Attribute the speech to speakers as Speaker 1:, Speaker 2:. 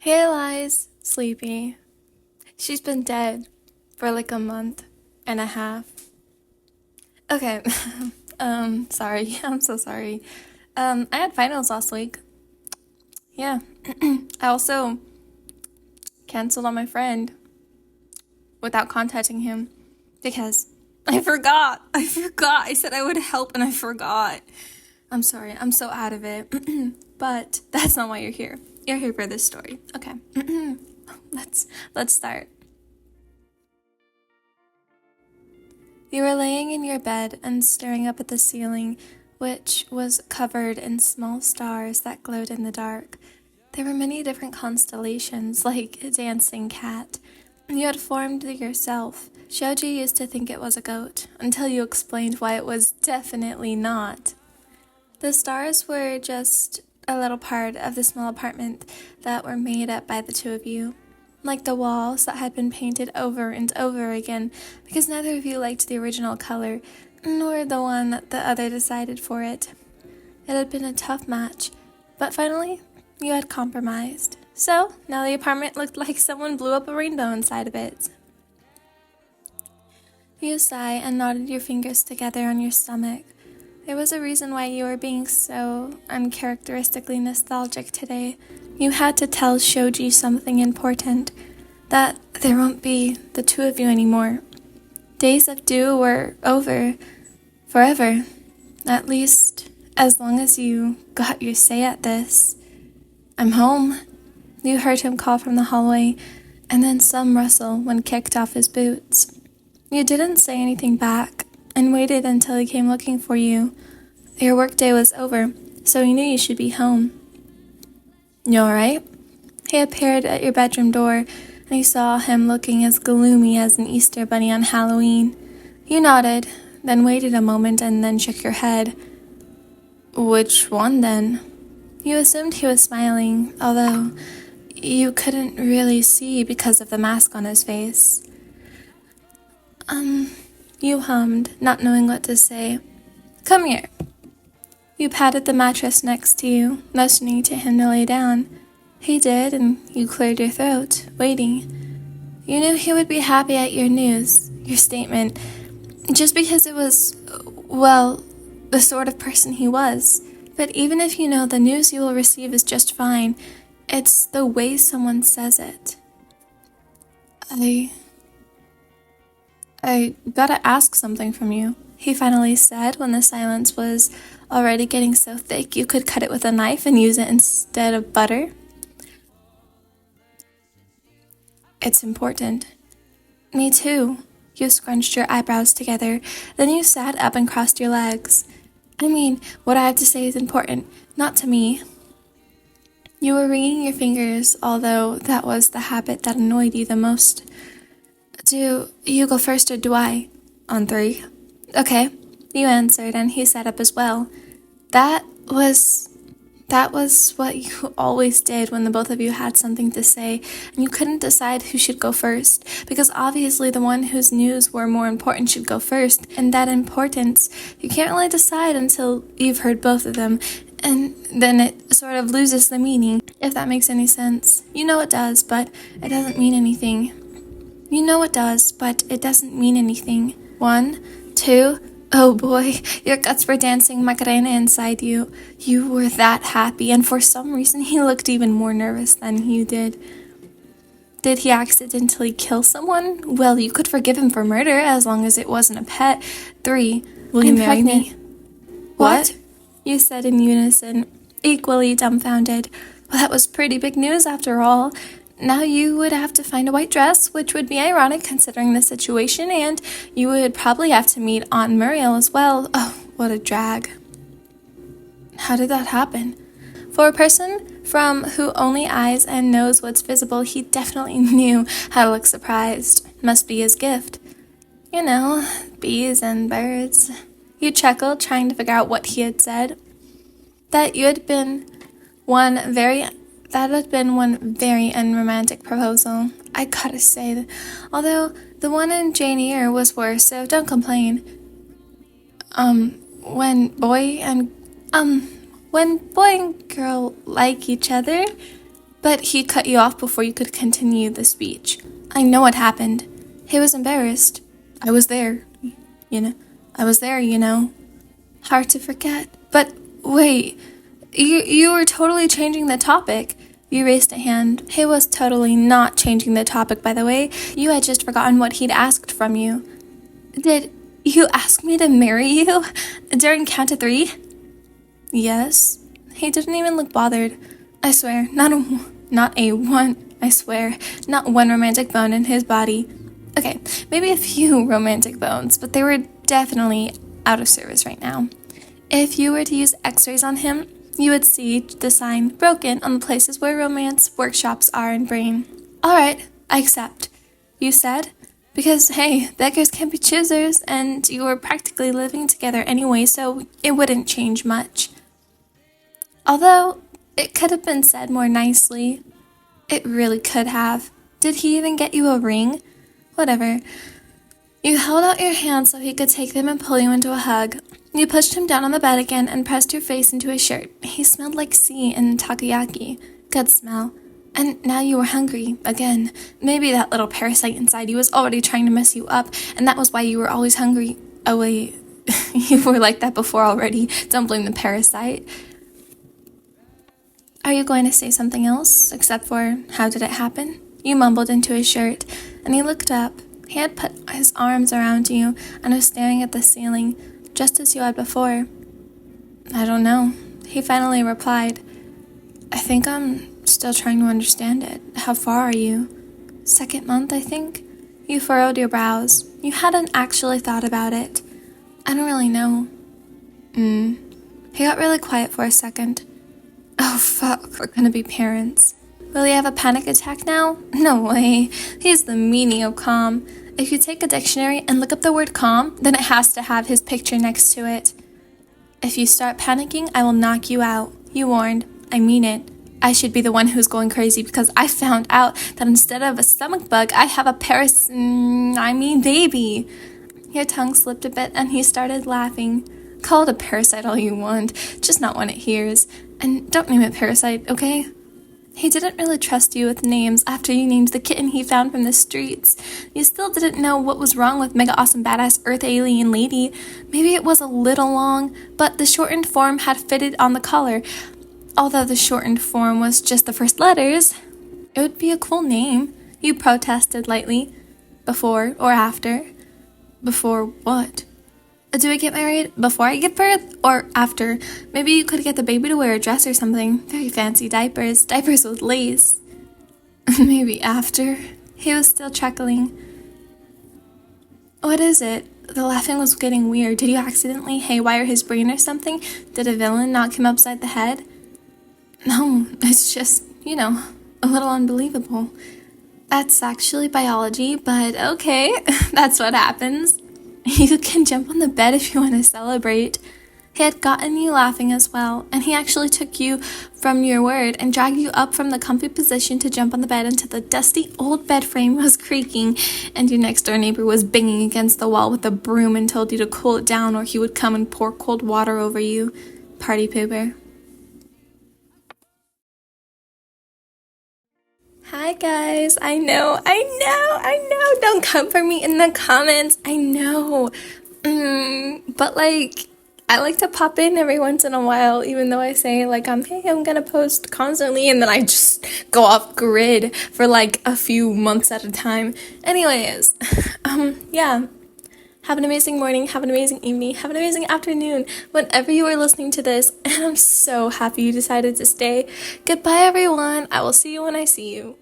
Speaker 1: Here lies Sleepy. She's been dead for like a month and a half. Okay, sorry. I'm so sorry. I had finals last week. Yeah. I also canceled on my friend without contacting him because I forgot. I said I would help and I forgot. I'm sorry. I'm so out of it. But that's not why you're here. You're here for this story. Okay. Let's start. You were laying in your bed and staring up at the ceiling, which was covered in small stars that glowed in the dark. There were many different constellations, like a dancing cat. You had formed yourself. Shouji used to think it was a goat, until you explained why it was definitely not. The stars were just a little part of the small apartment that were made up by the two of you, like the walls that had been painted over and over again because neither of you liked the original color, nor the one that the other decided for it. It had been a tough match, but finally you had compromised. So now the apartment looked like someone blew up a rainbow inside of it. You sighed and nodded your fingers together on your stomach. There was a reason why you were being so uncharacteristically nostalgic today. You had to tell Shouji something important, that there won't be the two of you anymore. Days of dew were over, forever, at least as long as you got your say at this. I'm home. You heard him call from the hallway, and then some rustle when kicked off his boots. You didn't say anything back, and waited until he came looking for you. Your workday was over, so you knew you should be home. You alright? He appeared at your bedroom door, and you saw him looking as gloomy as an Easter bunny on Halloween. You nodded, then waited a moment and then shook your head. Which one then? You assumed he was smiling, although you couldn't really see because of the mask on his face. You hummed, not knowing what to say. Come here. You patted the mattress next to you, motioning to him to lay down. He did, and you cleared your throat, waiting. You knew he would be happy at your news, your statement, just because it was, well, the sort of person he was. But even if you know the news you will receive is just fine, it's the way someone says it. I gotta ask something from you, he finally said when the silence was already getting so thick you could cut it with a knife and use it instead of butter. It's important. Me too. You scrunched your eyebrows together, then you sat up and crossed your legs. I mean, what I have to say is important, not to me. You were wringing your fingers, although that was the habit that annoyed you the most. Do you go first or do I? On 3. Okay, you answered, and he sat up as well. That was what you always did when the both of you had something to say, and you couldn't decide who should go first, because obviously the one whose news were more important should go first, and that importance, you can't really decide until you've heard both of them, and then it sort of loses the meaning, if that makes any sense. You know it does, but it doesn't mean anything. You know it does, but it doesn't mean anything. 1, 2, oh boy, your guts were dancing Macarena inside you. You were that happy, and for some reason he looked even more nervous than you did. Did he accidentally kill someone? Well, you could forgive him for murder as long as it wasn't a pet. 3, will you marry me? What? You said in unison, equally dumbfounded. Well, that was pretty big news after all. Now you would have to find a white dress, which would be ironic considering the situation, and you would probably have to meet Aunt Muriel as well. Oh, what a drag. How did that happen? For a person from who only eyes and knows what's visible, he definitely knew how to look surprised. Must be his gift. You know, bees and birds. You chuckled, trying to figure out what he had said. That had been one very unromantic proposal, I gotta say, although the one in Jane Eyre was worse, so don't complain. When boy and girl like each other, But he cut you off before you could continue the speech. I know what happened. He was embarrassed. I was there, you know. Hard to forget. But wait, you were totally changing the topic. You raised a hand. He was totally not changing the topic, by the way. You had just forgotten what he'd asked from you. Did you ask me to marry you during count to 3? Yes. He didn't even look bothered. I swear, not one romantic bone in his body. Okay, maybe a few romantic bones, but they were definitely out of service right now. If you were to use x-rays on him, you would see the sign broken on the places where romance workshops are in brain. Alright, I accept. You said? Because, hey, beggars can't be choosers, and you were practically living together anyway, so it wouldn't change much. Although, it could have been said more nicely. It really could have. Did he even get you a ring? Whatever. You held out your hand so he could take them and pull you into a hug. You pushed him down on the bed again and pressed your face into his shirt. He smelled like sea and takoyaki. Good smell. And now you were hungry, again. Maybe that little parasite inside you was already trying to mess you up, and that was why you were always hungry. Oh wait, you were like that before already. Don't blame the parasite. Are you going to say something else, except for, how did it happen? You mumbled into his shirt, and he looked up. He had put his arms around you and was staring at the ceiling, just as you had before. I don't know. He finally replied. I think I'm still trying to understand it. How far are you? 2nd month, I think. You furrowed your brows. You hadn't actually thought about it. I don't really know. He got really quiet for a second. Oh fuck, we're gonna be parents. Will he have a panic attack now? No way. He's the meaning of calm. If you take a dictionary and look up the word calm, then it has to have his picture next to it. If you start panicking, I will knock you out. You warned. I mean it. I should be the one who's going crazy because I found out that instead of a stomach bug, I have a baby. Your tongue slipped a bit and he started laughing. Call it a parasite all you want, just not one it hears. And don't name it Parasite, okay? He didn't really trust you with names after you named the kitten he found from the streets. You still didn't know what was wrong with mega awesome badass earth alien lady. Maybe it was a little long, but the shortened form had fitted on the collar. Although the shortened form was just the first letters, it would be a cool name. You protested lightly. Before or after? Before what? Do I get married before I give birth or after? Maybe you could get the baby to wear a dress or something. Very fancy diapers with lace. Maybe after. He was still chuckling. What is it? The laughing was getting weird. Did you accidentally haywire his brain or something? Did a villain knock him upside the head? No, it's just, a little unbelievable. That's actually biology, but okay, that's what happens. You can jump on the bed if you want to celebrate. He had gotten you laughing as well, and he actually took you from your word and dragged you up from the comfy position to jump on the bed until the dusty old bed frame was creaking, and your next door neighbor was banging against the wall with a broom and told you to cool it down or he would come and pour cold water over you. Party pooper. Hi guys, I know, don't come for me in the comments, I know, but I like to pop in every once in a while, even though I say hey, I'm gonna post constantly, and then I just go off grid for a few months at a time. Anyways, yeah. Have an amazing morning, have an amazing evening, have an amazing afternoon, whenever you are listening to this, and I'm so happy you decided to stay. Goodbye, everyone. I will see you when I see you.